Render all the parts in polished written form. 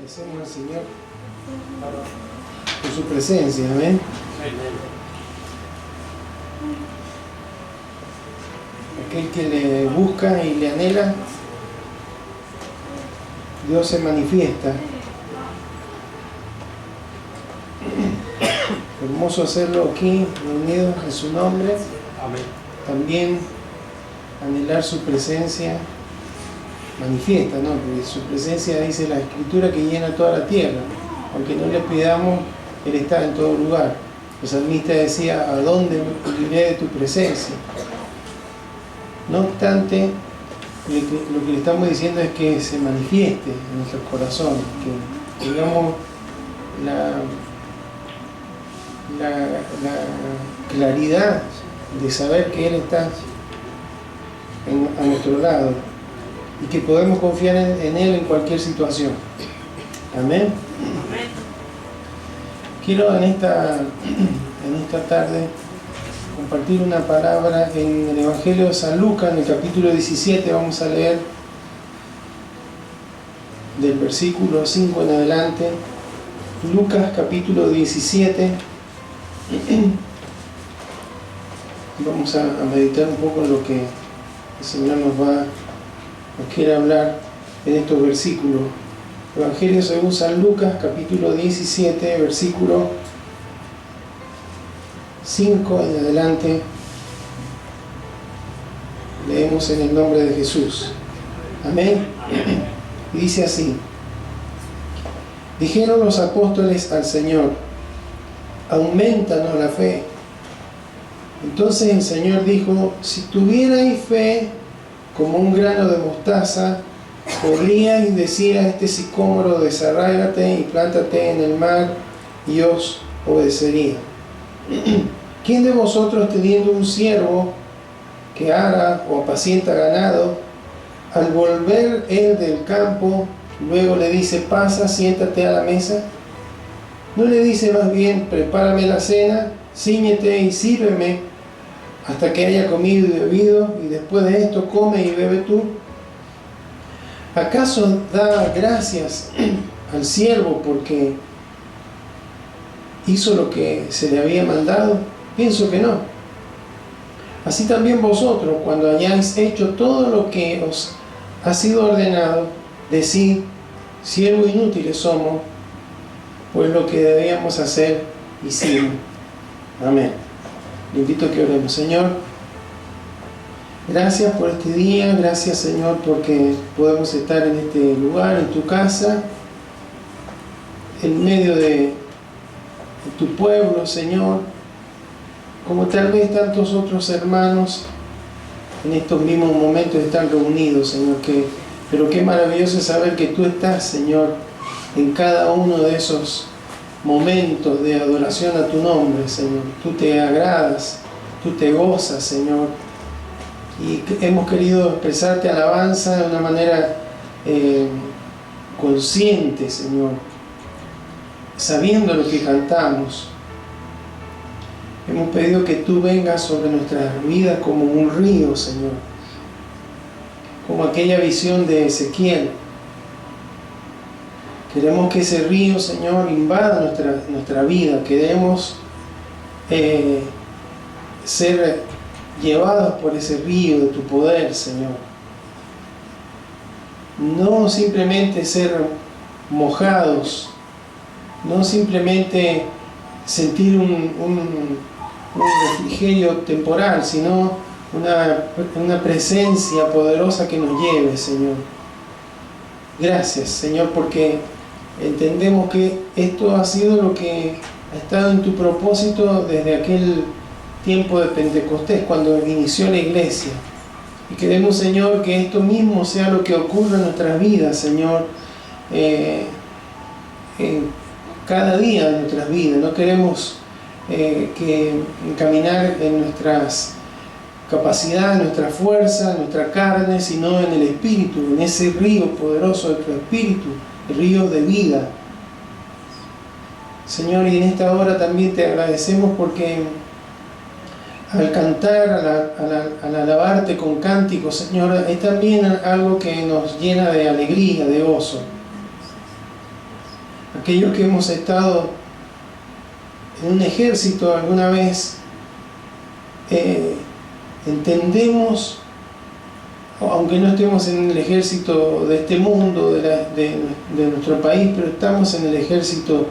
Agradecemos al Señor por su presencia, amén. Aquel que le busca y le anhela, Dios se manifiesta. Hermoso hacerlo aquí, reunidos en su nombre. Amén. También anhelar su presencia manifiesta, ¿no? Porque su presencia, dice la Escritura, que llena toda la tierra. Aunque no le pidamos, Él está en todo lugar. El salmista decía: ¿a dónde iré de tu presencia? No obstante, lo que le estamos diciendo es que se manifieste en nuestros corazones, que tengamos la claridad de saber que Él está a nuestro lado y que podemos confiar en Él en cualquier situación. Amén. Quiero en esta tarde compartir una palabra en el Evangelio de San Lucas, en el capítulo 17. Vamos a leer del versículo 5 en adelante. Lucas capítulo 17. Vamos a meditar un poco en lo que el Señor nos quiere hablar en estos versículos. Evangelio según San Lucas, capítulo 17, versículo 5 en adelante. Leemos en el nombre de Jesús. Amén. Y dice así: dijeron los apóstoles al Señor: aumentanos la fe. Entonces el Señor dijo: si tuvierais fe como un grano de mostaza, podríais decir a este sicómoro: desarráigate y plántate en el mar, y os obedecería. ¿Quién de vosotros, teniendo un siervo que ara o apacienta ganado, al volver él del campo, luego le dice: pasa, siéntate a la mesa? ¿No le dice más bien: prepárame la cena, cíñete y sírveme hasta que haya comido y bebido, y después de esto come y bebe tú? ¿Acaso da gracias al siervo porque hizo lo que se le había mandado? Pienso que no. Así también vosotros, cuando hayáis hecho todo lo que os ha sido ordenado, decid: siervos inútiles somos, pues lo que debíamos hacer hicimos. Amén. Le invito a que oremos. Señor, gracias por este día, gracias, Señor, porque podemos estar en este lugar, en tu casa, en medio de tu pueblo, Señor, como tal vez tantos otros hermanos en estos mismos momentos están reunidos, Señor, pero qué maravilloso es saber que tú estás, Señor, en cada uno de esos momentos de adoración a tu nombre, Señor. Tú te agradas, tú te gozas, Señor, y hemos querido expresarte alabanza de una manera consciente, Señor, sabiendo lo que cantamos. Hemos pedido que tú vengas sobre nuestras vidas como un río, Señor, como aquella visión de Ezequiel. Queremos que ese río, Señor, invada nuestra vida. Queremos ser llevados por ese río de tu poder, Señor. No simplemente ser mojados, no simplemente sentir un refrigerio temporal, sino una presencia poderosa que nos lleve, Señor. Gracias, Señor, porque entendemos que esto ha sido lo que ha estado en tu propósito desde aquel tiempo de Pentecostés, cuando inició la iglesia. Y queremos, Señor, que esto mismo sea lo que ocurra en nuestras vidas, Señor, cada día de nuestras vidas. No queremos que caminar en nuestras capacidades, nuestra fuerza, nuestra carne, sino en el Espíritu, en ese río poderoso de tu Espíritu, el río de vida. Señor, y en esta hora también te agradecemos porque al cantar, al alabarte con cánticos, Señor, es también algo que nos llena de alegría, de gozo. aquellos que hemos estado en un ejército alguna vez, entendemos, aunque no estemos en el ejército de este mundo, de nuestro país, pero estamos en el ejército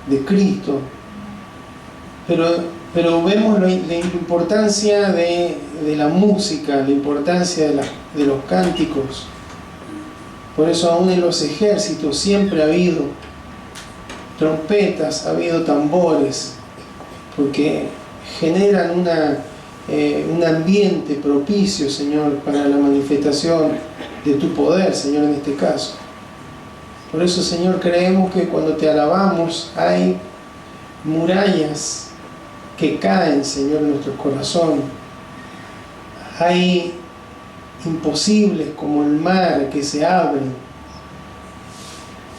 de Cristo. Pero vemos la importancia de la música, la importancia de los cánticos. Por eso aún en los ejércitos siempre ha habido trompetas, ha habido tambores, porque generan un ambiente propicio, Señor, para la manifestación de tu poder, Señor, en este caso. Por eso, Señor, creemos que cuando te alabamos hay murallas que caen, Señor, en nuestro corazón. Hay imposibles como el mar que se abren.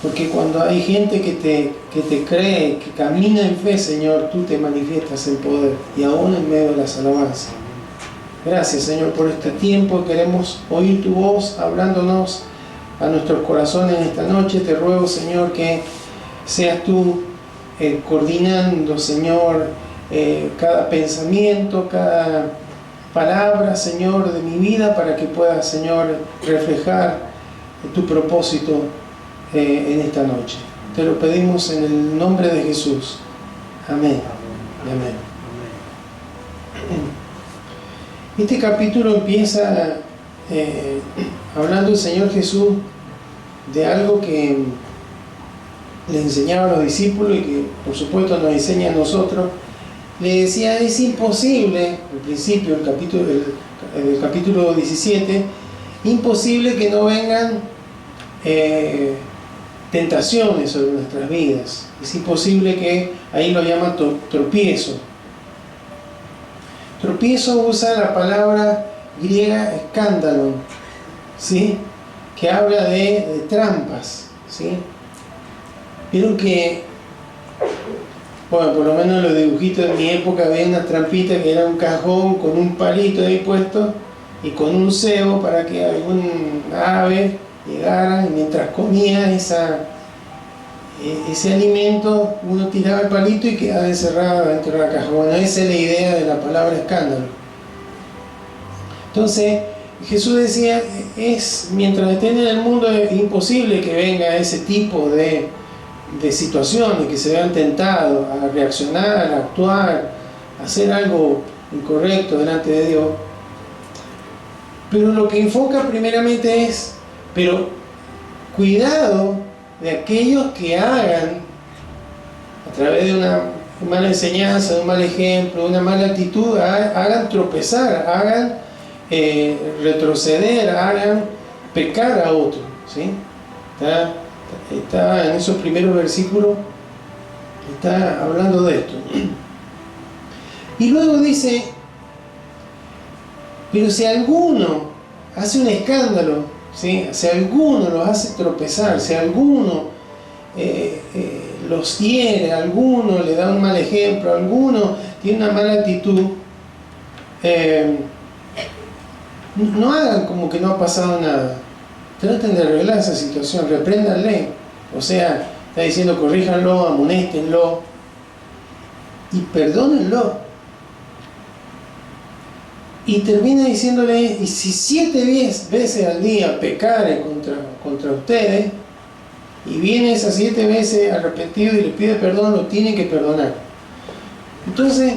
Porque cuando hay gente que te cree, que camina en fe, Señor, tú te manifiestas en poder, y aún en medio de las alabanzas. Gracias, Señor, por este tiempo. Queremos oír tu voz hablándonos a nuestros corazones en esta noche. Te ruego, Señor, que seas tú coordinando, Señor, cada pensamiento, cada palabra, Señor, de mi vida, para que pueda, Señor, reflejar tu propósito en esta noche. Te lo pedimos en el nombre de Jesús. Amén. Amén. Este capítulo empieza hablando el Señor Jesús de algo que le enseñaba a los discípulos y que por supuesto nos enseña a nosotros. Le decía, es imposible, al principio el capítulo 17, imposible que no vengan tentaciones sobre nuestras vidas. Es imposible que, ahí lo llama tropiezo. Tropiezo usa la palabra griega escándalo, ¿sí? Que habla de trampas, ¿sí? Vieron que, bueno, por lo menos en los dibujitos de mi época había una trampita que era un cajón con un palito ahí puesto y con un cebo para que algún ave llegara, y mientras comía ese alimento uno tiraba el palito y quedaba encerrado dentro de la caja. Bueno, esa es la idea de la palabra escándalo. Entonces Jesús decía, mientras estén en el mundo es imposible que venga ese tipo de situaciones, que se vean tentados a reaccionar, a actuar, a hacer algo incorrecto delante de Dios. Pero lo que enfoca primeramente es, pero cuidado de aquellos que hagan, a través de una mala enseñanza, de un mal ejemplo, de una mala actitud, hagan tropezar, hagan retroceder, hagan pecar a otro, ¿sí? Está en esos primeros versículos, está hablando de esto. Y luego dice, pero si alguno hace un escándalo, ¿sí? Si alguno los hace tropezar, si alguno los hiere, alguno le da un mal ejemplo, alguno tiene una mala actitud, no hagan como que no ha pasado nada. Traten de arreglar esa situación, repréndanle. O sea, está diciendo, corríjanlo, amonéstenlo y perdónenlo. Y termina diciéndole, y si 7 veces al día pecare contra ustedes, y viene esas 7 veces arrepentido y le pide perdón, lo tienen que perdonar. Entonces,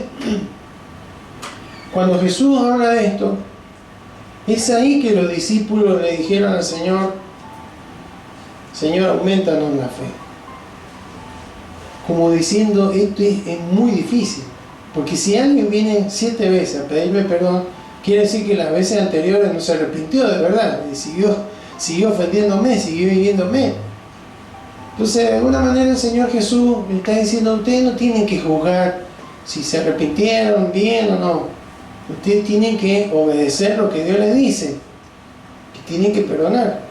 cuando Jesús habla de esto, es ahí que los discípulos le dijeron al Señor, Señor, aumentanos la fe. Como diciendo, esto es muy difícil. Porque si alguien viene 7 veces a pedirme perdón, quiere decir que las veces anteriores no se arrepintió de verdad. Y siguió ofendiéndome, siguió hiriéndome. Entonces, de alguna manera el Señor Jesús me está diciendo, ustedes no tienen que juzgar si se arrepintieron bien o no. Ustedes tienen que obedecer lo que Dios les dice, que tienen que perdonar.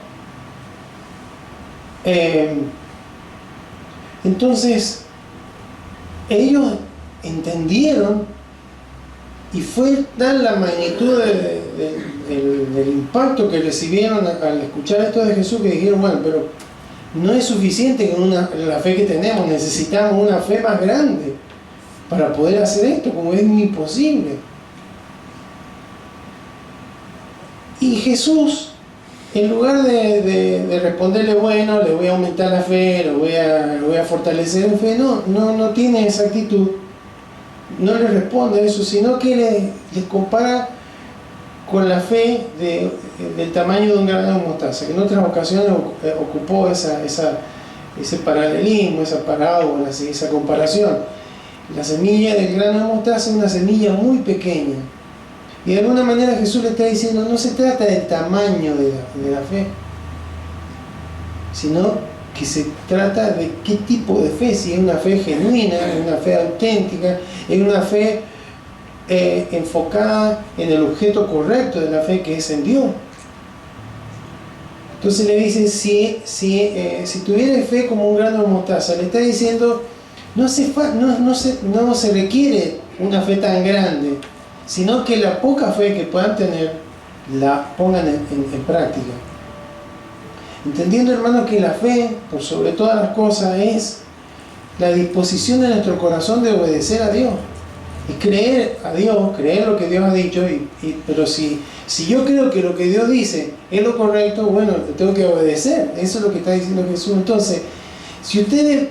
Entonces, ellos entendieron, y fue tal la magnitud del impacto que recibieron al escuchar esto de Jesús, que dijeron, bueno, pero no es suficiente con la fe que tenemos, necesitamos una fe más grande para poder hacer esto, como es imposible. Y Jesús, en lugar de responderle, bueno, le voy a aumentar la fe, lo voy a fortalecer en fe, no tiene esa actitud, no le responde a eso, sino que les compara con la fe del tamaño de un grano de mostaza, que en otras ocasiones ocupó ese paralelismo, esa parábola, esa comparación. La semilla del grano de mostaza es una semilla muy pequeña. Y de alguna manera Jesús le está diciendo, no se trata del tamaño de la fe, sino que se trata de qué tipo de fe, si es una fe genuina, es una fe auténtica, es una fe enfocada en el objeto correcto de la fe, que es en Dios. Entonces le dice, si tuvieras fe como un grano de mostaza, le está diciendo, no se requiere una fe tan grande, sino que la poca fe que puedan tener, la pongan en práctica. Entendiendo, hermanos, que la fe, por sobre todas las cosas, es la disposición de nuestro corazón de obedecer a Dios. Y creer a Dios, creer lo que Dios ha dicho, pero si yo creo que lo que Dios dice es lo correcto, bueno, tengo que obedecer. Eso es lo que está diciendo Jesús. Entonces, si ustedes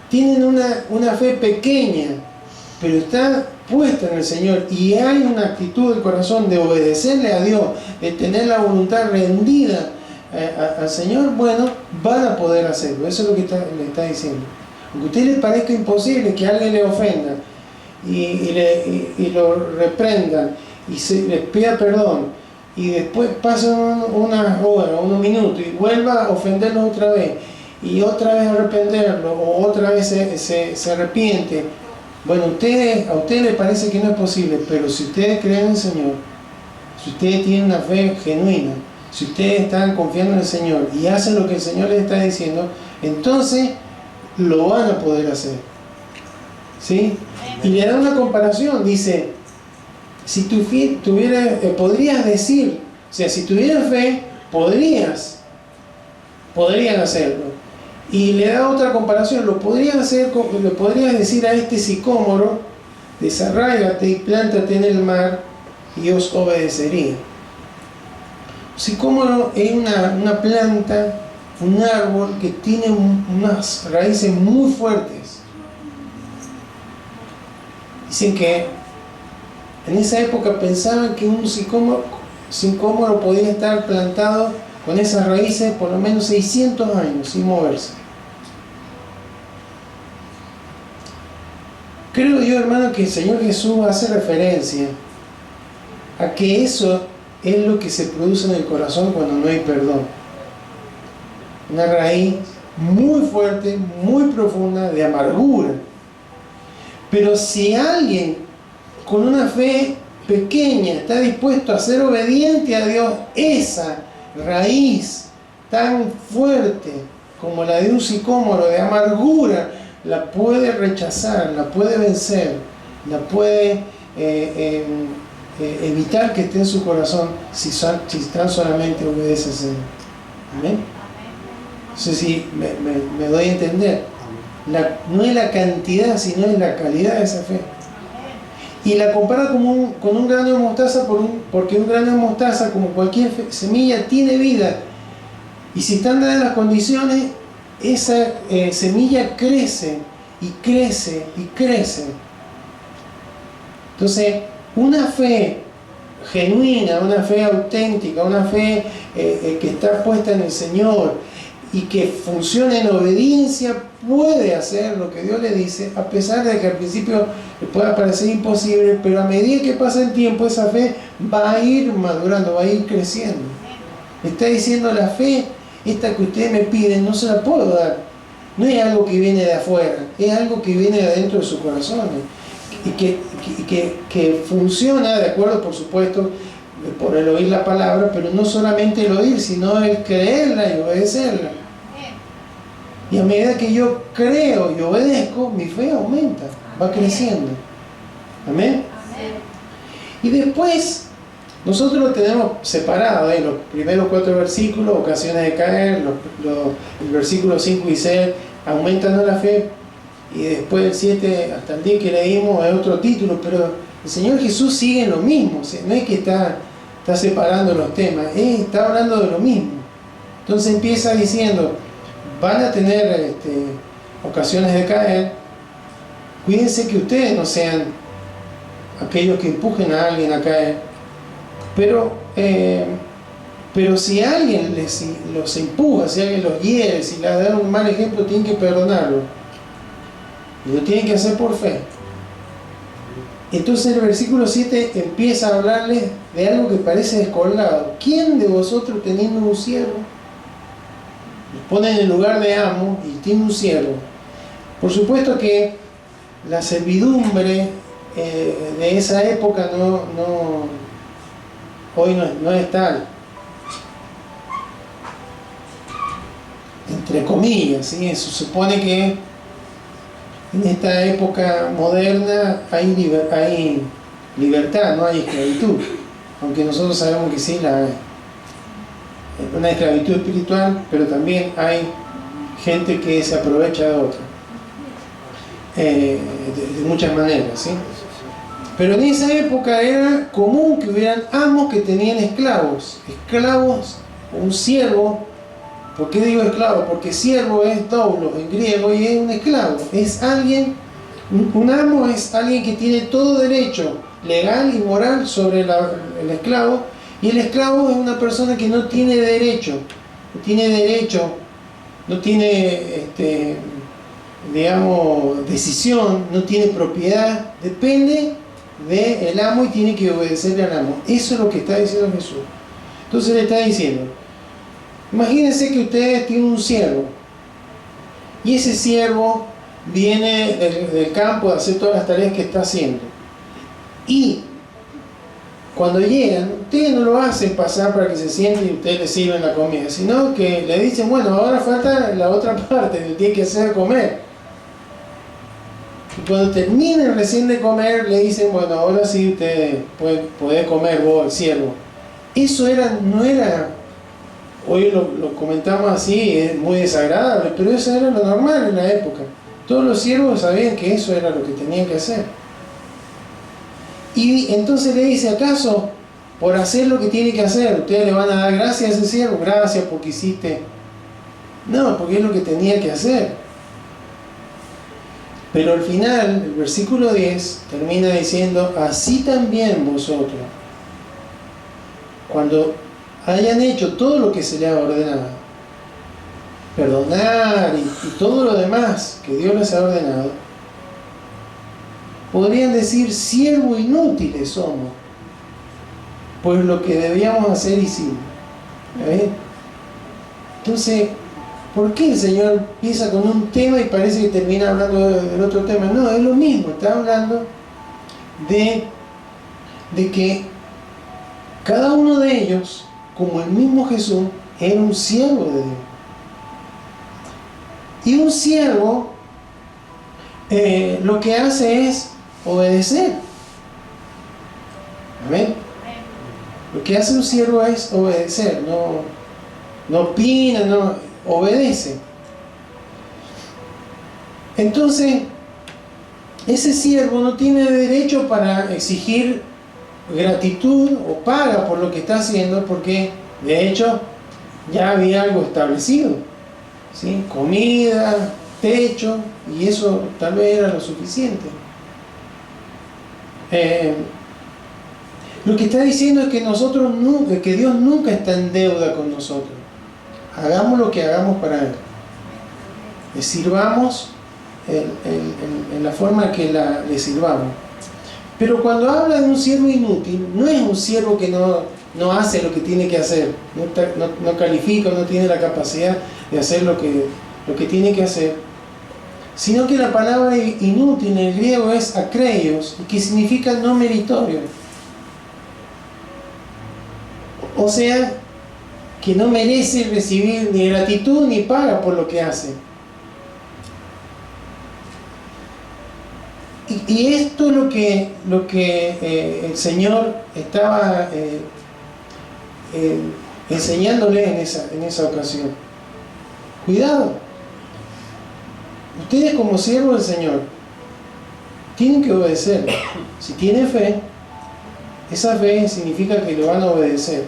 tienen una fe pequeña, pero está puesta en el Señor, y hay una actitud del corazón de obedecerle a Dios, de tener la voluntad rendida al Señor, bueno, van a poder hacerlo. Eso es lo que le está diciendo. Aunque a usted les parezca imposible que alguien le ofenda y lo reprendan y les pida perdón, y después pasan unas horas, unos minutos, y vuelva a ofenderlos otra vez, y otra vez arrepentirlo, o otra vez se arrepiente. Bueno, a ustedes les parece que no es posible, pero si ustedes creen en el Señor, si ustedes tienen una fe genuina, si ustedes están confiando en el Señor y hacen lo que el Señor les está diciendo, entonces lo van a poder hacer. ¿Sí? Y le da una comparación, dice, si podrías decir, o sea, si tuvieras fe, podrían hacerlo. Y le da otra comparación, lo podrías decir a este sicómoro, desarráigate y plántate en el mar, y os obedecería. Sicómoro es una planta, un árbol que tiene unas raíces muy fuertes. Dicen que en esa época pensaban que un sicómoro podía estar plantado con esas raíces por lo menos 600 años sin moverse. Creo yo, hermano, que el Señor Jesús hace referencia a que eso es lo que se produce en el corazón cuando no hay perdón. Una raíz muy fuerte, muy profunda de amargura. Pero si alguien con una fe pequeña está dispuesto a ser obediente a Dios, esa raíz tan fuerte como la de un sicómoro de amargura la puede rechazar, la puede vencer, la puede evitar que esté en su corazón si tan solamente obedece al Señor. Amén. No sé si me doy a entender. No es la cantidad, sino es la calidad de esa fe. Y la compara con un grano de mostaza, porque un grano de mostaza, como cualquier semilla, tiene vida. Y si están dadas las condiciones, esa semilla crece y crece y crece. Entonces, una fe genuina, una fe auténtica, una fe que está puesta en el Señor y que funciona en obediencia, puede hacer lo que Dios le dice, a pesar de que al principio le pueda parecer imposible, pero a medida que pasa el tiempo, esa fe va a ir madurando, va a ir creciendo. Está diciendo, la fe esta que ustedes me piden, no se la puedo dar. No es algo que viene de afuera, es algo que viene de adentro de sus corazones. Y que funciona, de acuerdo, por supuesto, por el oír la palabra, pero no solamente el oír, sino el creerla y obedecerla. Y a medida que yo creo y obedezco, mi fe aumenta, va creciendo. Amén. Y después nosotros lo tenemos separado, los primeros 4 versículos, ocasiones de caer, el versículo 5 y 6, aumentando la fe, y después el 7 hasta el 10 que leímos es otro título, pero el Señor Jesús sigue en lo mismo, no es que está separando los temas, está hablando de lo mismo. Entonces empieza diciendo, van a tener ocasiones de caer, cuídense que ustedes no sean aquellos que empujen a alguien a caer, pero si alguien los empuja, si alguien los hiere, si les da un mal ejemplo, tienen que perdonarlo, y lo tienen que hacer por fe. Entonces el versículo 7 empieza a hablarles de algo que parece descolgado. ¿Quién de vosotros, teniendo un siervo, los pone en el lugar de amo y tiene un siervo? Por supuesto que la servidumbre de esa época hoy no es tal, entre comillas, ¿sí? Se supone que en esta época moderna hay libertad, no hay esclavitud, aunque nosotros sabemos que sí la hay. Una esclavitud espiritual, pero también hay gente que se aprovecha de otra, de muchas maneras, ¿sí? Pero en esa época era común que hubieran amos que tenían esclavos, un siervo. ¿Por qué digo esclavo? Porque siervo es doulos en griego y es un esclavo. Es alguien, un amo es alguien que tiene todo derecho legal y moral sobre el esclavo, y el esclavo es una persona que no tiene derecho, no tiene decisión, no tiene propiedad, depende del amo y tiene que obedecerle al amo. Eso es lo que está diciendo Jesús. Entonces le está diciendo, imagínense que ustedes tienen un siervo, y ese siervo viene del campo a hacer todas las tareas que está haciendo, y cuando llegan, ustedes no lo hacen pasar para que se sienten y ustedes le sirven la comida, sino que le dicen, bueno, ahora falta la otra parte, le tiene que hacer comer. Y cuando terminen recién de comer, le dicen, bueno, ahora sí ustedes pueden comer vos, el siervo. Eso no era, hoy lo comentamos así, es muy desagradable, pero eso era lo normal en la época. Todos los siervos sabían que eso era lo que tenían que hacer. Y entonces le dice, ¿acaso por hacer lo que tiene que hacer ustedes le van a dar gracias a ese siervo? Gracias porque hiciste. No, porque es lo que tenía que hacer. Pero al final, el versículo 10 termina diciendo, así también vosotros, cuando hayan hecho todo lo que se les ha ordenado, perdonar y todo lo demás que Dios les ha ordenado, podrían decir, siervos inútiles somos, pues lo que debíamos hacer hicimos. Entonces, ¿por qué el Señor empieza con un tema y parece que termina hablando del otro tema? No, es lo mismo, está hablando de que cada uno de ellos, como el mismo Jesús, era un siervo de Dios. Y un siervo lo que hace es obedecer. Amén. Lo que hace un siervo es obedecer, no opina, no obedece. Entonces, ese siervo no tiene derecho para exigir gratitud o paga por lo que está haciendo, porque de hecho ya había algo establecido, ¿sí? Comida, techo, y eso tal vez era lo suficiente. Lo que está diciendo es que que Dios nunca está en deuda con nosotros. Hagamos lo que hagamos para Él. Le sirvamos en la forma que le sirvamos. Pero cuando habla de un siervo inútil, no es un siervo que no hace lo que tiene que hacer, no califica, no tiene la capacidad de hacer lo que tiene que hacer, sino que la palabra inútil en el griego es akreios, que significa no meritorio. O sea, que no merece recibir ni gratitud ni paga por lo que hace. Y esto es lo que el Señor estaba enseñándole en esa ocasión. Cuidado. Ustedes como siervos del Señor tienen que obedecer. Si tienen fe, esa fe significa que lo van a obedecer.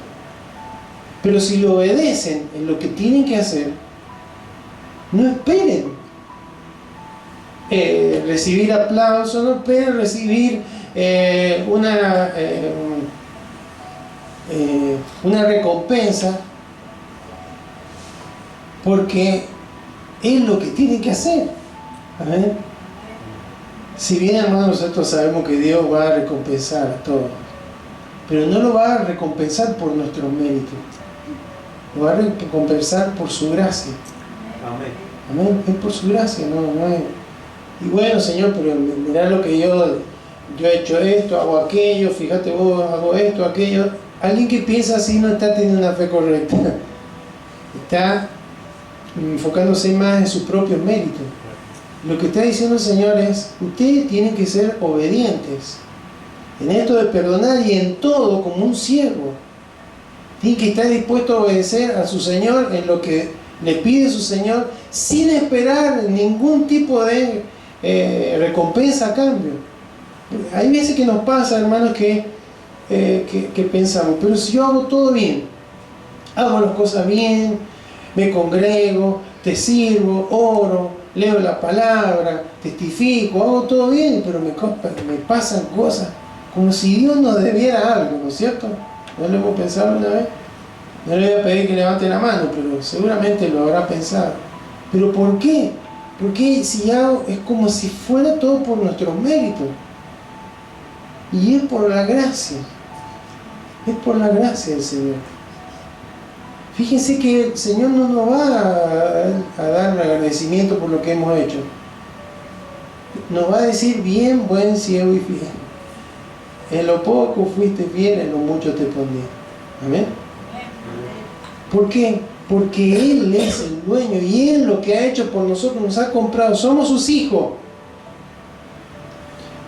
Pero si lo obedecen en lo que tienen que hacer, no esperen recibir aplauso, no esperen recibir una recompensa, porque es lo que tienen que hacer. Amén. Si bien, hermanos, nosotros sabemos que Dios va a recompensar a todos, pero no lo va a recompensar por nuestros méritos, lo va a recompensar por su gracia. Amén. Amén. Es por su gracia, no es. Y bueno, Señor, pero mirá lo que yo he hecho esto, hago aquello, fíjate vos, hago esto, aquello. Alguien que piensa así no está teniendo una fe correcta. Está enfocándose más en sus propios méritos. Lo que está diciendo el Señor es, ustedes tienen que ser obedientes en esto de perdonar y en todo como un siervo. Tienen que estar dispuestos a obedecer a su Señor en lo que le pide su Señor, sin esperar ningún tipo de recompensa a cambio. Hay veces que nos pasa, hermanos, que pensamos, pero si yo hago todo bien, hago las cosas bien, me congrego, te sirvo, oro, leo la palabra, testifico, hago todo bien, pero me pasan cosas como si Dios nos debiera algo, ¿no es cierto? ¿No lo hemos pensado una vez? No le voy a pedir que levante la mano, pero seguramente lo habrá pensado. ¿Pero por qué? Porque si hago, es como si fuera todo por nuestros méritos. Y es por la gracia. Es por la gracia del Señor. Fíjense que el Señor no nos va a dar un agradecimiento por lo que hemos hecho. Nos va a decir, bien, buen siervo y fiel. En lo poco fuiste fiel, en lo mucho te pondré. Amén. ¿Por qué? Porque Él es el dueño y Él lo que ha hecho por nosotros, nos ha comprado. Somos sus hijos.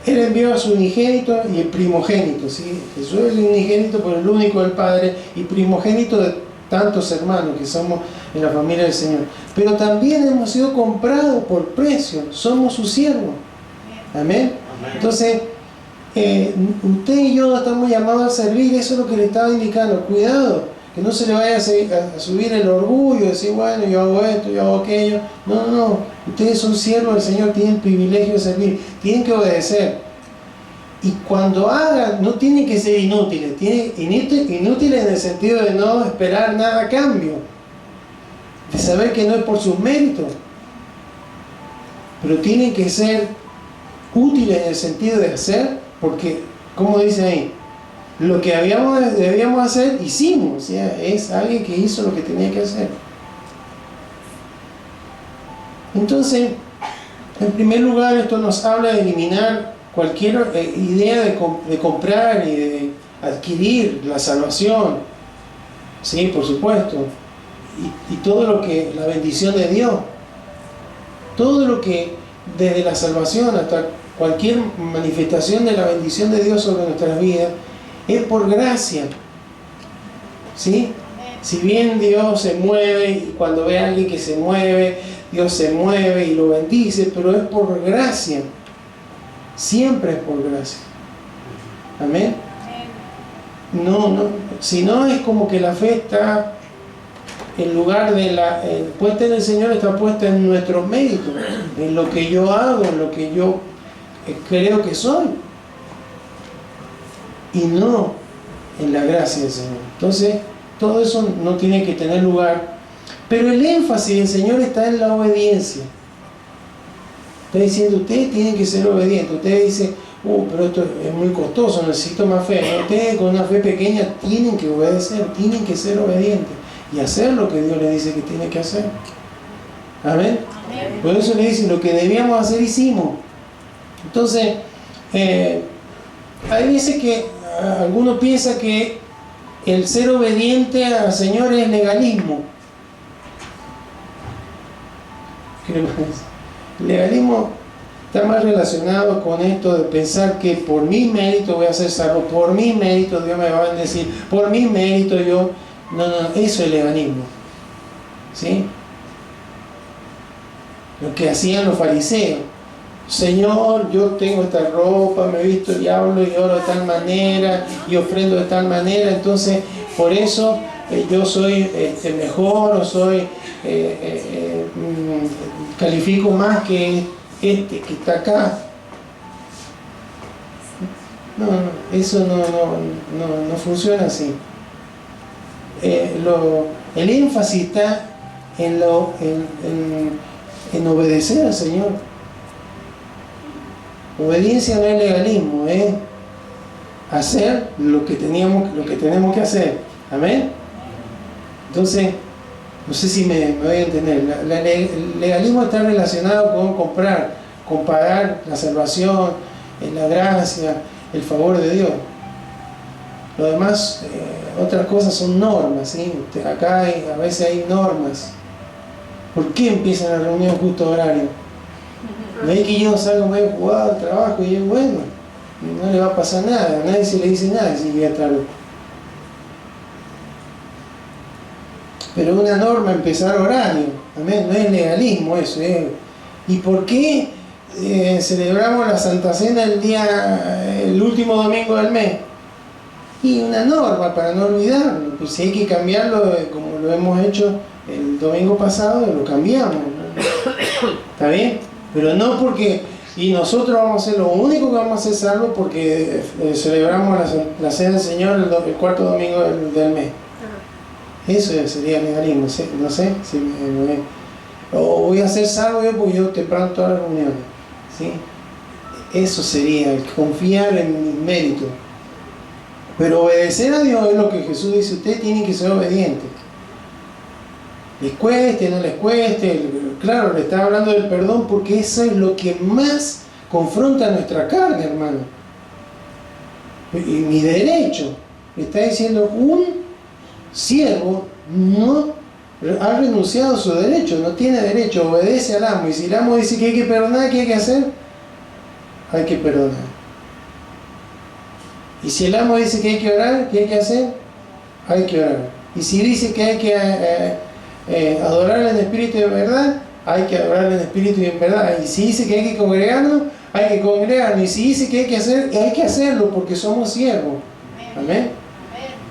Él envió a su unigénito y el primogénito. ¿Sí? Jesús es el unigénito, pero el único del Padre y primogénito de tantos hermanos que somos en la familia del Señor. Pero también hemos sido comprados por precio. Somos sus siervos. Amén. Entonces, usted y yo estamos llamados a servir. Eso es lo que le estaba indicando. Cuidado. Que no se le vaya a subir el orgullo, decir, bueno, yo hago esto, yo hago aquello. No, no, no. Ustedes son siervos del Señor, tienen el privilegio de servir, tienen que obedecer. Y cuando hagan, no tienen que ser inútiles. Inútiles en el sentido de no esperar nada a cambio. De saber que no es por sus méritos. Pero tienen que ser útiles en el sentido de hacer, porque, como dice ahí, lo que debíamos hacer, hicimos. O sea, es alguien que hizo lo que tenía que hacer. Entonces, en primer lugar, esto nos habla de eliminar cualquier idea de comprar y de adquirir la salvación. Sí, por supuesto. Y todo lo que, la bendición de Dios. Todo lo que, desde la salvación hasta cualquier manifestación de la bendición de Dios sobre nuestras vidas, es por gracia. ¿Sí? Si bien Dios se mueve, y cuando ve a alguien que se mueve, Dios se mueve y lo bendice, pero es por gracia. Siempre es por gracia. Amén. No, si no es como que la fe está en lugar de la puesta en el Señor, está puesta en nuestros méritos, en lo que yo hago, en lo que yo creo que soy, y no en la gracia del Señor. Entonces, todo eso no tiene que tener lugar, pero el énfasis del Señor está en la obediencia. Está diciendo, ustedes tienen que ser obedientes. Ustedes dicen, pero esto es muy costoso, necesito más fe. ¿No? Ustedes con una fe pequeña tienen que obedecer, tienen que ser obedientes y hacer lo que Dios les dice que tienen que hacer. Amén. Por eso le dicen, lo que debíamos hacer hicimos. Entonces, hay veces que algunos piensan que el ser obediente al Señor es legalismo. ¿Qué le parece? Legalismo está más relacionado con esto de pensar que por mi mérito voy a ser salvo, por mi mérito Dios me va a bendecir, por mi mérito yo... No, eso es legalismo. ¿Sí? Lo que hacían los fariseos. Señor, yo tengo esta ropa, me he visto y hablo y oro de tal manera y ofrendo de tal manera, entonces por eso yo soy mejor o soy califico más que este que está acá. No, eso no funciona así. El énfasis está en obedecer al Señor. Obediencia no es legalismo, es hacer lo que tenemos que hacer. Amén. Entonces, no sé si me voy a entender. El legalismo está relacionado con comprar, con pagar la salvación, la gracia, el favor de Dios. Lo demás, otras cosas son normas, ¿sí? Acá a veces hay normas. ¿Por qué empiezan la reunión justo a horario? Ve que yo salgo medio jugado al trabajo y es bueno, no le va a pasar nada, a nadie se le dice nada si llega tarde. Pero una norma empezar horario, amén, no es legalismo eso. ¿Y por qué celebramos la Santa Cena el último domingo del mes? Y una norma para no olvidarlo, pues si hay que cambiarlo como lo hemos hecho el domingo pasado, lo cambiamos, ¿no? ¿Está bien? Pero no porque, y nosotros vamos a ser lo único que vamos a hacer salvo porque celebramos la Cena del Señor el cuarto domingo del mes. Eso sería legalismo, no sé si o voy a ser salvo yo porque yo temprano todas las reuniones, ¿sí? Eso sería el confiar en mi mérito. Pero obedecer a Dios es lo que Jesús dice, ustedes tienen que ser obedientes. Les cueste, no les cueste, claro, le está hablando del perdón porque eso es lo que más confronta nuestra carne, hermano. Y mi derecho, le está diciendo, un siervo no ha renunciado a su derecho, no tiene derecho, obedece al amo. Y si el amo dice que hay que perdonar, ¿qué hay que hacer? Hay que perdonar. Y si el amo dice que hay que orar, ¿qué hay que hacer? Hay que orar. Y si dice que hay que adorarle en espíritu y en verdad, hay que adorarle en espíritu y en verdad. Y si dice que hay que congregarnos, hay que congregarnos. Y si dice que hay que hacerlo porque somos siervos. Amén.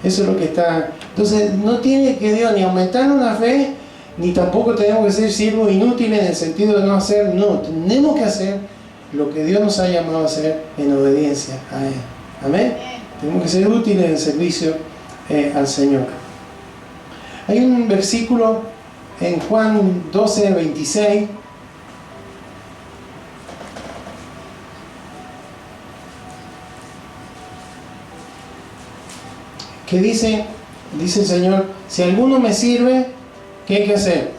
Eso es lo que está. Entonces no tiene que Dios ni aumentar una fe, ni tampoco tenemos que ser siervos inútiles en el sentido de no hacer. No, tenemos que hacer lo que Dios nos ha llamado a hacer en obediencia a Él. Amén. Tenemos que ser útiles en el servicio al Señor. Hay un versículo en Juan 12:26 que dice el Señor, si alguno me sirve, ¿qué hay que hacer?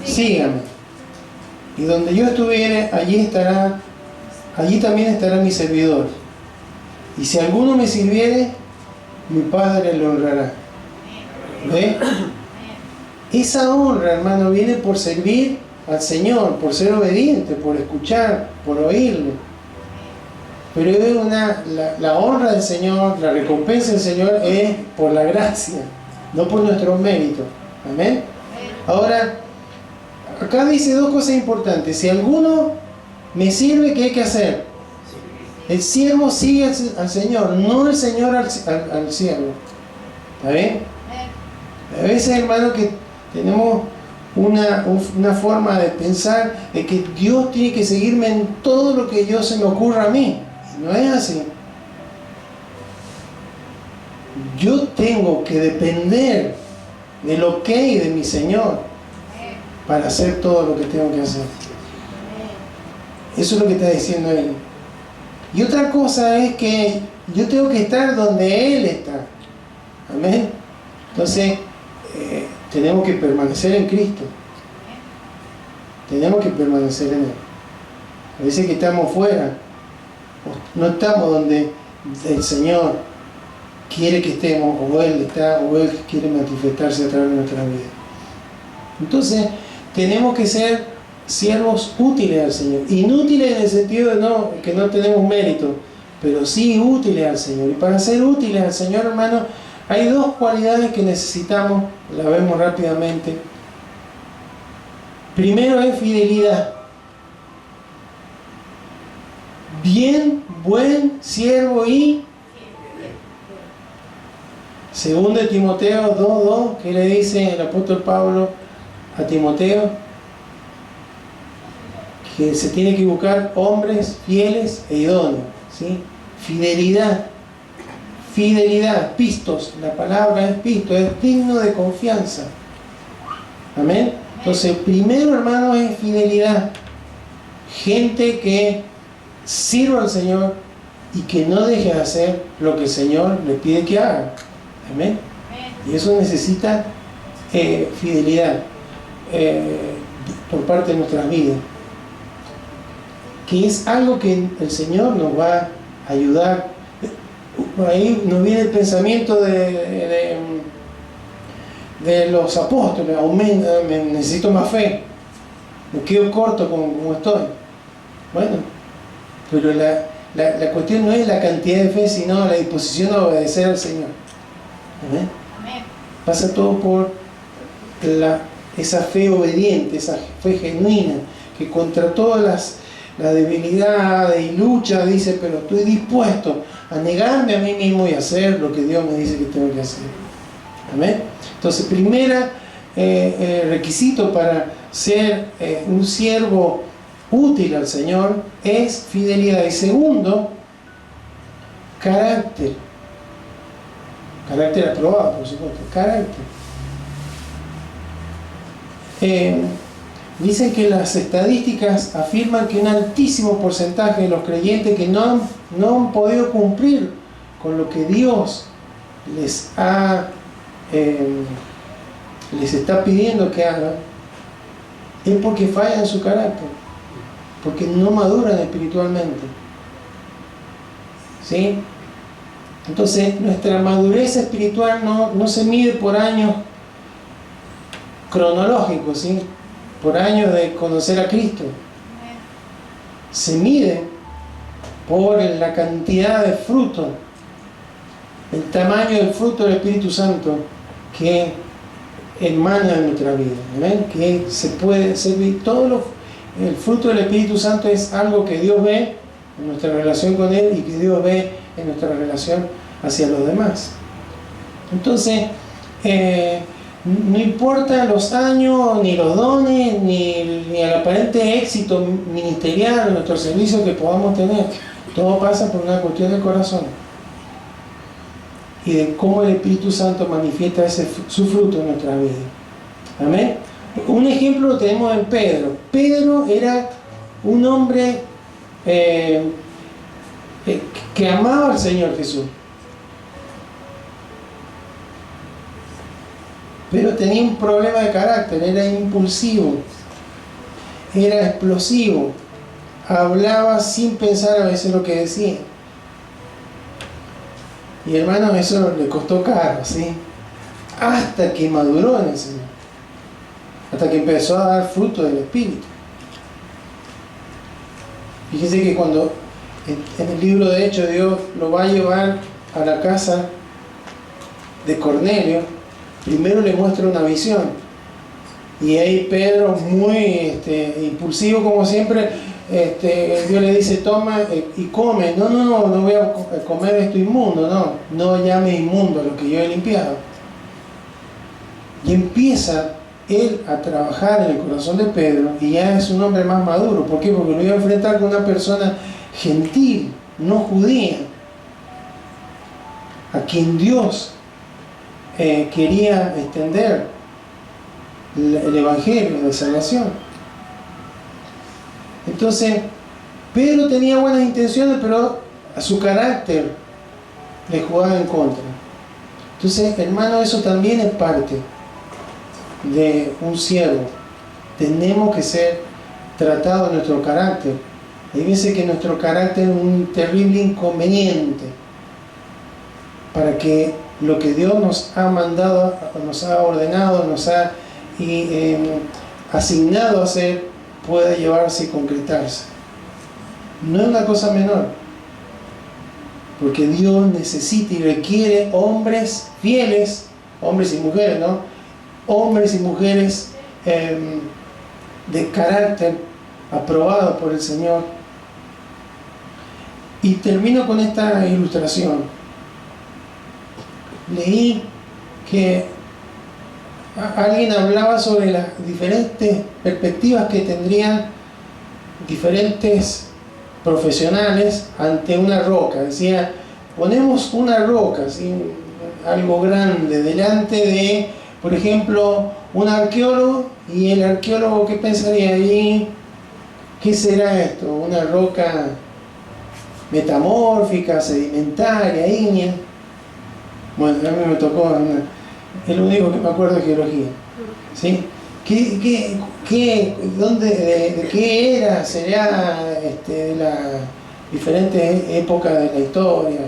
Sígame. Y donde yo estuviere, allí también estará mi servidor. Y si alguno me sirviere, mi Padre lo honrará. ¿Ve? Esa honra, hermano, viene por servir al Señor, por ser obediente, por escuchar, por oírlo. Pero es la honra del Señor, la recompensa del Señor es por la gracia, no por nuestros méritos. Amén. Ahora, acá dice dos cosas importantes. Si alguno me sirve, ¿qué hay que hacer? El siervo sigue al Señor, no el Señor al siervo. ¿Está bien? A veces, hermano, que tenemos una forma de pensar de que Dios tiene que seguirme en todo lo que se me ocurra a mí. No es así. Yo tengo que depender del ok de mi Señor para hacer todo lo que tengo que hacer. Eso es lo que está diciendo Él. Y otra cosa es que yo tengo que estar donde Él está. Amén. Entonces, tenemos que permanecer en Cristo. Tenemos que permanecer en Él. A veces que estamos fuera, no estamos donde el Señor quiere que estemos, o Él está, o Él quiere manifestarse a través de nuestra vida. Entonces, tenemos que ser siervos útiles al Señor. Inútiles en el sentido de que no tenemos mérito, pero sí útiles al Señor. Y para ser útiles al Señor, hermano, hay dos cualidades que necesitamos, la vemos rápidamente. Primero es fidelidad. Bien, buen siervo y segundo de Timoteo 2:2, que le dice el apóstol Pablo a Timoteo, que se tiene que buscar hombres fieles e idóneos, ¿sí? Fidelidad, fidelidad, pistos, la palabra es pisto, es digno de confianza. Amén. Entonces, primero, hermano, es fidelidad. Gente que sirva al Señor y que no deje de hacer lo que el Señor le pide que haga. Amén. Y eso necesita fidelidad por parte de nuestras vidas, que es algo que el Señor nos va a ayudar. Por ahí nos viene el pensamiento de los apóstoles: necesito más fe, me quedo corto como estoy. Bueno, pero la cuestión no es la cantidad de fe, sino la disposición a obedecer al Señor. ¿Amén? Pasa todo por esa fe obediente, esa fe genuina, que contra todas las debilidades y luchas dice: pero estoy dispuesto a negarme a mí mismo y hacer lo que Dios me dice que tengo que hacer. Amén. Entonces, primera requisito para ser un siervo útil al Señor es fidelidad. Y segundo, carácter. Carácter aprobado, por supuesto. Carácter. Dicen que las estadísticas afirman que un altísimo porcentaje de los creyentes que no han podido cumplir con lo que Dios les está pidiendo que hagan, es porque fallan en su carácter, porque no maduran espiritualmente. ¿Sí? Entonces, nuestra madurez espiritual no se mide por años cronológicos, ¿sí? Por años de conocer a Cristo. Se mide por la cantidad de fruto, el tamaño del fruto del Espíritu Santo que emana de nuestra vida. ¿Ven? Que se puede servir el fruto del Espíritu Santo es algo que Dios ve en nuestra relación con Él y que Dios ve en nuestra relación hacia los demás. Entonces, no importa los años, ni los dones, ni el aparente éxito ministerial en nuestro servicio que podamos tener. Todo pasa por una cuestión del corazón y de cómo el Espíritu Santo manifiesta su fruto en nuestra vida. Amén. Un ejemplo lo tenemos en Pedro. Pedro era un hombre que amaba al Señor Jesús, pero tenía un problema de carácter. Era impulsivo, era explosivo, hablaba sin pensar a veces lo que decía. Y hermano, eso le costó caro, ¿sí? Hasta que maduró en el Señor, hasta que empezó a dar fruto del Espíritu. Fíjese que cuando en el libro de Hechos Dios lo va a llevar a la casa de Cornelio, primero le muestra una visión, y ahí Pedro, muy impulsivo como siempre, Dios le dice: toma y come. No voy a comer esto inmundo, no llame inmundo a lo que yo he limpiado. Y empieza él a trabajar en el corazón de Pedro, y ya es un hombre más maduro. ¿Por qué? Porque lo iba a enfrentar con una persona gentil, no judía, a quien Dios quería extender el evangelio de salvación. Entonces, Pedro tenía buenas intenciones, pero a su carácter le jugaba en contra. Entonces, hermano, eso también es parte de un siervo. Tenemos que ser tratados en nuestro carácter. Hay veces que nuestro carácter es un terrible inconveniente para que lo que Dios nos ha mandado, nos ha ordenado, nos ha asignado a hacer, pueda llevarse y concretarse. No es una cosa menor, porque Dios necesita y requiere hombres fieles, hombres y mujeres, ¿no? Hombres y mujeres de carácter, aprobados por el Señor. Y termino con esta ilustración. Leí que alguien hablaba sobre las diferentes perspectivas que tendrían diferentes profesionales ante una roca. Decía, ponemos una roca, ¿sí? Algo grande, delante de, por ejemplo, un arqueólogo, y el arqueólogo, ¿qué pensaría allí? ¿Qué será esto? ¿Una roca metamórfica, sedimentaria, ígnea? Bueno, a mí me tocó, es lo único que me acuerdo de geología, ¿sí? ¿De qué era? ¿Sería de las diferentes épocas de la historia?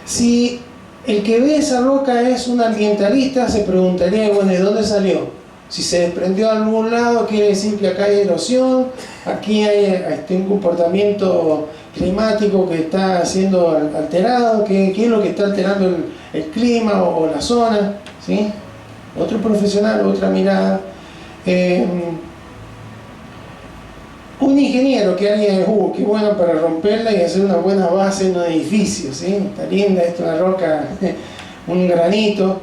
Si el que ve esa roca es un ambientalista, se preguntaría, bueno, ¿de dónde salió? Si se desprendió de algún lado, quiere decir que acá hay erosión, aquí hay un comportamiento climático que está siendo alterado, ¿qué es lo que está alterando el clima o la zona? ¿Sí? Otro profesional, otra mirada. Un ingeniero que alguien, qué bueno para romperla y hacer una buena base en un edificio, ¿sí? Está linda, esto es una roca, un granito.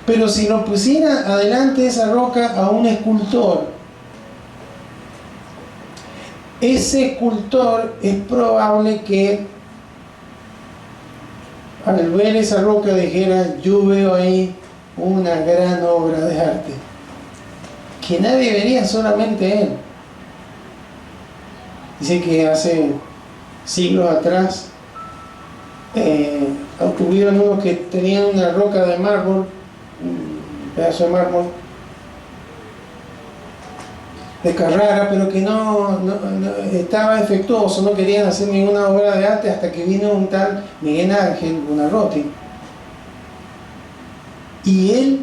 Pero si lo pusiera adelante esa roca a un escultor, ese escultor es probable que al ver esa roca dijera, yo veo ahí una gran obra de arte, que nadie vería, solamente él. Dice que hace siglos atrás hubieron unos que tenían una roca de mármol, un pedazo de mármol de Carrara, pero que no estaba defectuoso, no querían hacer ninguna obra de arte hasta que vino un tal Miguel Ángel Buonarroti. Y él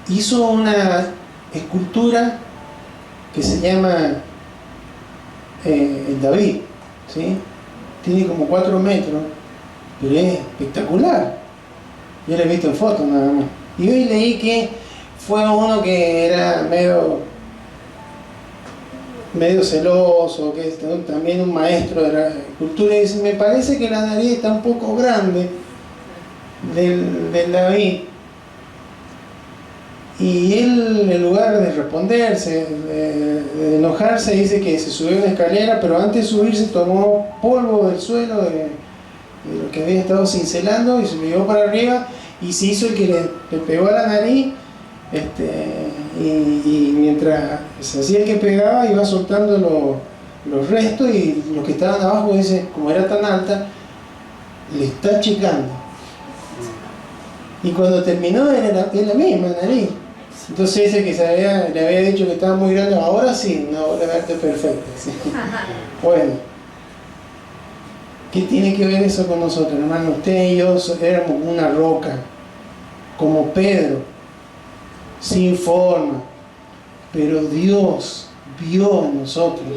hizo una escultura que se llama el David, ¿sí? Tiene como 4 metros, pero es espectacular. Yo lo he visto en fotos nada más. Y hoy leí que fue uno que era medio celoso, que es también un maestro de la escultura, y dice, me parece que la nariz está un poco grande del David. Y él, en lugar de responderse, de enojarse, dice que se subió a una escalera, pero antes de subirse tomó polvo del suelo de lo que había estado cincelando y se lo llevó para arriba y se hizo el que le pegó a la nariz, y mientras se hacía el que pegaba iba soltando los restos, y los que estaban abajo, dice, como era tan alta, le está achicando. Y cuando terminó era la misma nariz. Entonces ese que le había dicho que estaba muy grande, ahora sí, una obra de arte perfecta, ¿sí? Bueno, ¿qué tiene que ver eso con nosotros, hermano? Usted y yo éramos una roca, como Pedro, sin forma, pero Dios vio en nosotros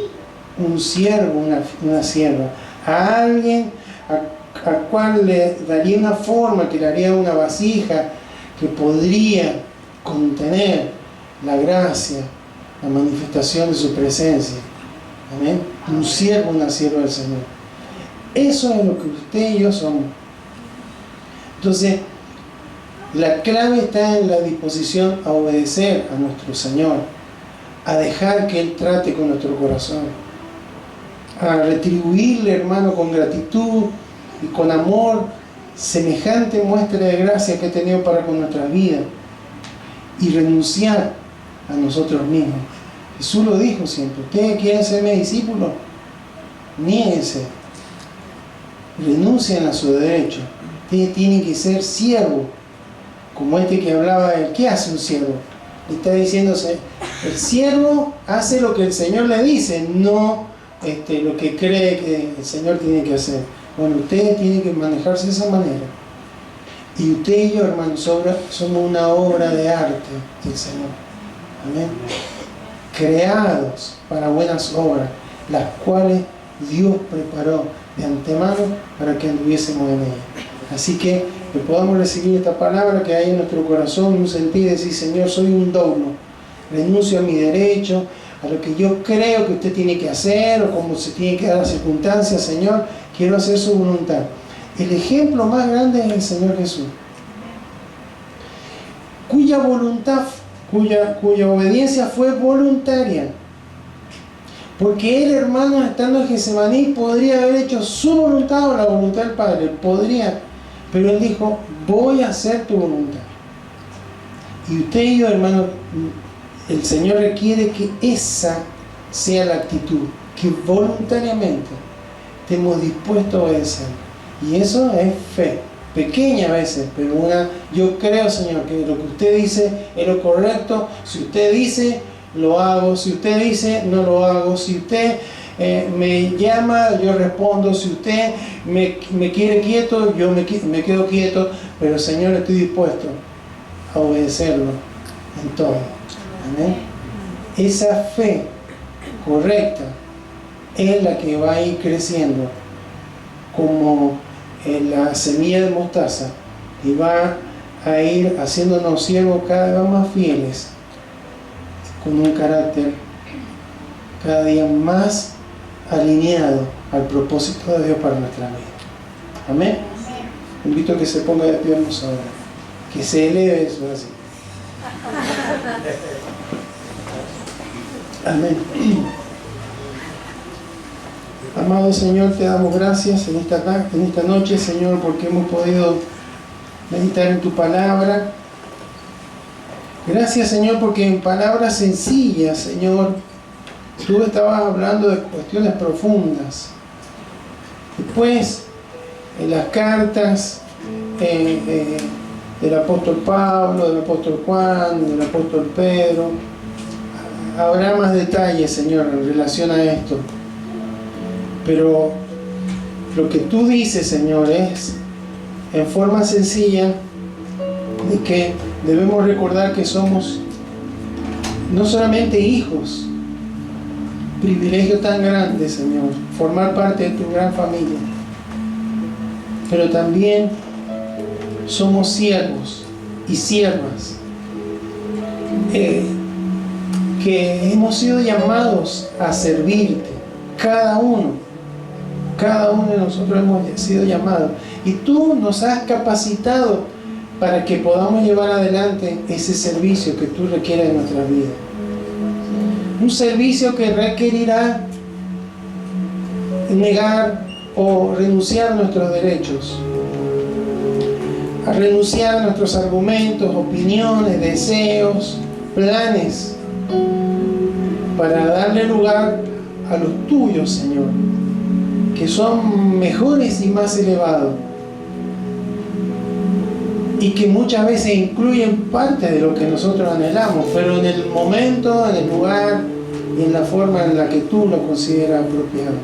un siervo, una sierva, a alguien al cual le daría una forma, que le haría una vasija que podría contener la gracia, la manifestación de su presencia. Amén. Un siervo, una sierva del Señor. Eso es lo que usted y yo somos. Entonces, la clave está en la disposición a obedecer a nuestro Señor, a dejar que Él trate con nuestro corazón, a retribuirle, hermano, con gratitud y con amor semejante muestra de gracia que ha tenido para con nuestra vida, y renunciar a nosotros mismos. Jesús lo dijo siempre, ustedes quieren ser mis discípulos, niéguense, renuncien a su derecho. Ustedes tienen que ser siervos, como este que hablaba de ¿qué hace un siervo? Le está diciéndose, el siervo hace lo que el Señor le dice, no lo que cree que el Señor tiene que hacer. Bueno, ustedes tienen que manejarse de esa manera. Y usted y yo, hermanos, somos una obra de arte del Señor. Amén. Creados para buenas obras, las cuales Dios preparó de antemano para que anduviésemos en ellas. Así que podamos recibir esta palabra que hay en nuestro corazón, un sentir de decir: Señor, soy un doulo, renuncio a mi derecho, a lo que yo creo que usted tiene que hacer o como se tiene que dar las circunstancias. Señor, quiero hacer su voluntad. El ejemplo más grande es el Señor Jesús, cuya voluntad, cuya obediencia fue voluntaria. Porque él, hermano, estando en Getsemaní, podría haber hecho su voluntad o la voluntad del Padre, podría, pero él dijo: voy a hacer tu voluntad. Y usted y yo, hermano, el Señor requiere que esa sea la actitud, que voluntariamente estemos dispuestos a obedecer. Y eso es fe, pequeña a veces, pero yo creo, Señor, que lo que usted dice es lo correcto. Si usted dice, lo hago. Si usted dice, no lo hago. Si usted me llama, yo respondo. Si usted me quiere quieto, yo me quedo quieto. Pero, Señor, estoy dispuesto a obedecerlo en todo. Amén. Esa fe correcta es la que va a ir creciendo como la semilla de mostaza y va a ir haciéndonos siervos cada vez más fieles, con un carácter cada día más alineado al propósito de Dios para nuestra vida. Amén. Invito a que se ponga de pie ahora, que se eleve eso así. Amén. Amado Señor, te damos gracias en esta noche, Señor, porque hemos podido meditar en tu palabra. Gracias, Señor, porque en palabras sencillas, Señor, tú estabas hablando de cuestiones profundas. Después, en las cartas del apóstol Pablo, del apóstol Juan, del apóstol Pedro, habrá más detalles, Señor, en relación a esto. Pero lo que tú dices, Señor, es en forma sencilla de que debemos recordar que somos no solamente hijos, privilegio tan grande, Señor, formar parte de tu gran familia, pero también somos siervos y siervas que hemos sido llamados a servirte. Cada uno de nosotros hemos sido llamados y tú nos has capacitado para que podamos llevar adelante ese servicio que tú requieres en nuestra vida. Un servicio que requerirá negar o renunciar a nuestros derechos, a renunciar a nuestros argumentos, opiniones, deseos, planes, para darle lugar a los tuyos, Señor, que son mejores y más elevados, y que muchas veces incluyen parte de lo que nosotros anhelamos, pero en el momento, en el lugar y en la forma en la que tú lo consideras apropiado.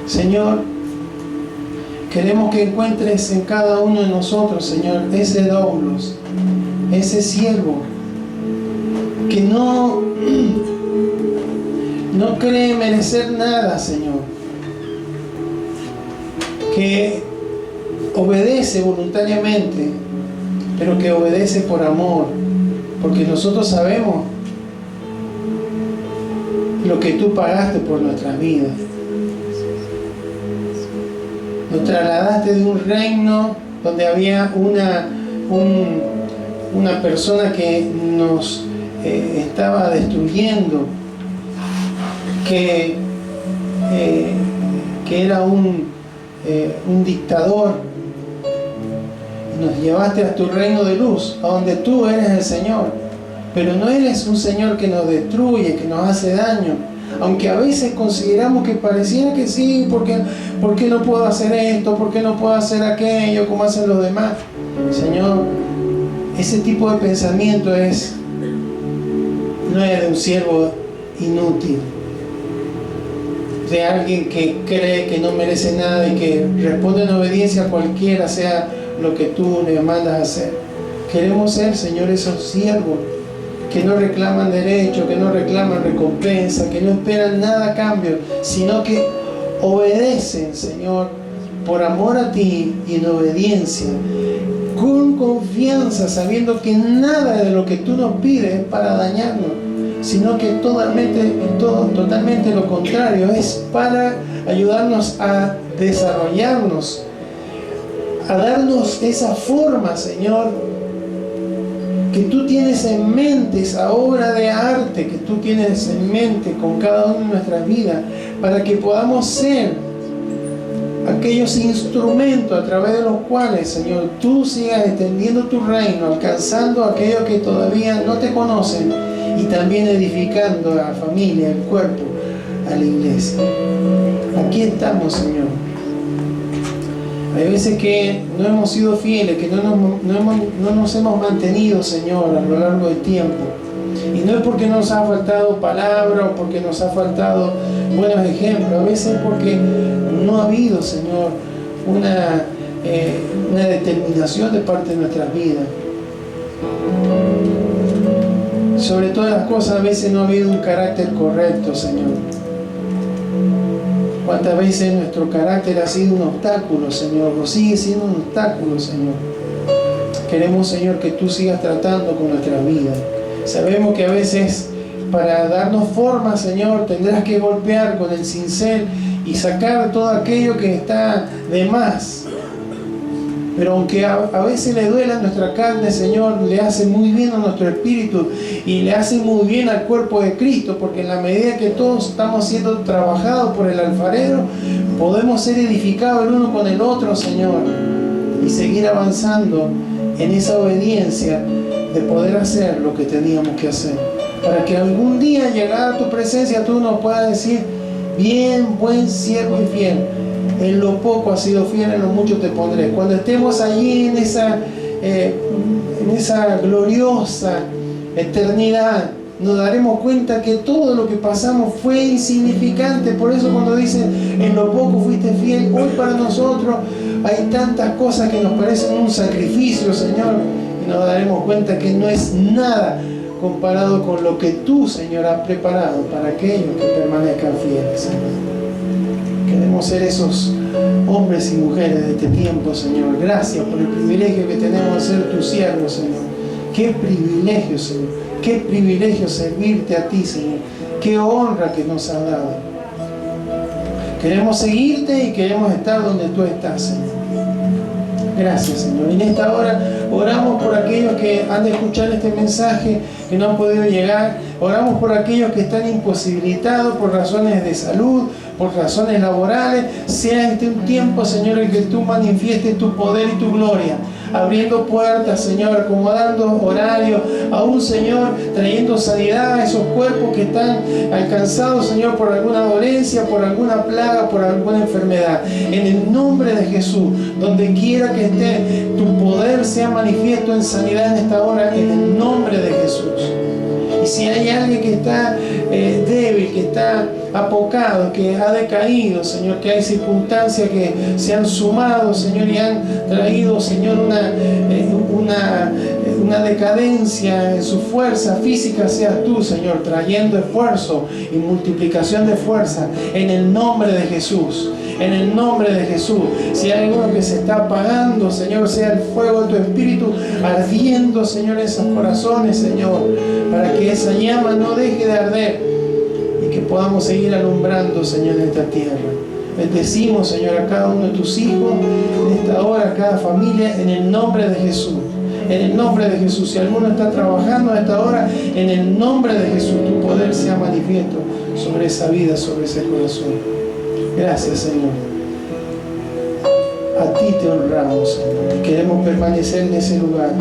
Señor, queremos que encuentres en cada uno de nosotros, Señor, ese doulos, ese siervo que no cree merecer nada, Señor, que obedece voluntariamente, pero que obedece por amor, porque nosotros sabemos lo que tú pagaste por nuestras vidas. Nos trasladaste de un reino donde había una persona que nos estaba destruyendo, que era un dictador. Nos llevaste a tu reino de luz, a donde tú eres el Señor, pero no eres un Señor que nos destruye, que nos hace daño, aunque a veces consideramos que pareciera que sí, ¿por qué no puedo hacer esto? ¿Por qué no puedo hacer aquello como hacen los demás? Señor, ese tipo de pensamiento no es de un siervo inútil, de alguien que cree que no merece nada y que responde en obediencia a cualquiera, sea lo que tú le mandas a hacer. Queremos ser, Señor, esos siervos que no reclaman derecho, que no reclaman recompensa, que no esperan nada a cambio, sino que obedecen, Señor, por amor a ti y en obediencia, con confianza, sabiendo que nada de lo que tú nos pides es para dañarnos, sino que totalmente lo contrario, es para ayudarnos a desarrollarnos, a darnos esa forma, Señor, que tú tienes en mente, esa obra de arte que tú tienes en mente con cada una de nuestras vidas, para que podamos ser aquellos instrumentos a través de los cuales, Señor, tú sigas extendiendo tu reino, alcanzando a aquellos que todavía no te conocen y también edificando a la familia, al cuerpo, a la iglesia. Aquí estamos, Señor. Hay veces que no hemos sido fieles, que no nos hemos mantenido, Señor, a lo largo del tiempo. Y no es porque nos ha faltado palabra o porque nos ha faltado buenos ejemplos. A veces porque no ha habido, Señor, una determinación de parte de nuestras vidas. Sobre todas las cosas, a veces no ha habido un carácter correcto, Señor. ¿Cuántas veces nuestro carácter ha sido un obstáculo, Señor? O sigue siendo un obstáculo, Señor. Queremos, Señor, que tú sigas tratando con nuestra vida. Sabemos que a veces para darnos forma, Señor, tendrás que golpear con el cincel y sacar todo aquello que está de más. Pero aunque a veces le duela a nuestra carne, Señor, le hace muy bien a nuestro espíritu y le hace muy bien al cuerpo de Cristo, porque en la medida que todos estamos siendo trabajados por el alfarero, podemos ser edificados el uno con el otro, Señor, y seguir avanzando en esa obediencia de poder hacer lo que teníamos que hacer, para que algún día, llegada a tu presencia, tú nos puedas decir: bien, buen siervo y fiel, en lo poco has sido fiel, en lo mucho te pondré. Cuando estemos allí en esa gloriosa eternidad, nos daremos cuenta que todo lo que pasamos fue insignificante. Por eso cuando dicen: en lo poco fuiste fiel, hoy para nosotros hay tantas cosas que nos parecen un sacrificio, Señor, y nos daremos cuenta que no es nada comparado con lo que tú, Señor, has preparado para aquellos que permanezcan fieles, Señor. Queremos ser esos hombres y mujeres de este tiempo, Señor. Gracias por el privilegio que tenemos de ser tus siervos, Señor. Qué privilegio, Señor. Qué privilegio servirte a ti, Señor. Qué honra que nos has dado. Queremos seguirte y queremos estar donde tú estás, Señor. Gracias, Señor. Y en esta hora oramos por aquellos que han de escuchar este mensaje, que no han podido llegar. Oramos por aquellos que están imposibilitados por razones de salud, por razones laborales. Sea este un tiempo, Señor, en que tú manifiestes tu poder y tu gloria, abriendo puertas, Señor, acomodando horarios, aún, Señor, trayendo sanidad a esos cuerpos que están alcanzados, Señor, por alguna dolencia, por alguna plaga, por alguna enfermedad. En el nombre de Jesús, donde quiera que esté, tu poder sea manifiesto en sanidad en esta hora, en el nombre de Jesús. Y si hay alguien que está débil, que está apocado, que ha decaído, Señor, que hay circunstancias que se han sumado, Señor, y han traído, Señor, una decadencia en su fuerza física, seas tú, Señor, trayendo esfuerzo y multiplicación de fuerza en el nombre de Jesús. En el nombre de Jesús. Si hay algo que se está apagando, Señor, sea el fuego de tu Espíritu ardiendo, Señor, en esos corazones, Señor, para que esa llama no deje de arder y que podamos seguir alumbrando, Señor, en esta tierra. Bendecimos, Señor, a cada uno de tus hijos, en esta hora, a cada familia, en el nombre de Jesús. En el nombre de Jesús. Si alguno está trabajando a esta hora, en el nombre de Jesús, tu poder sea manifiesto sobre esa vida, sobre ese corazón. Gracias, Señor. A ti te honramos, Señor. Queremos permanecer en ese lugar.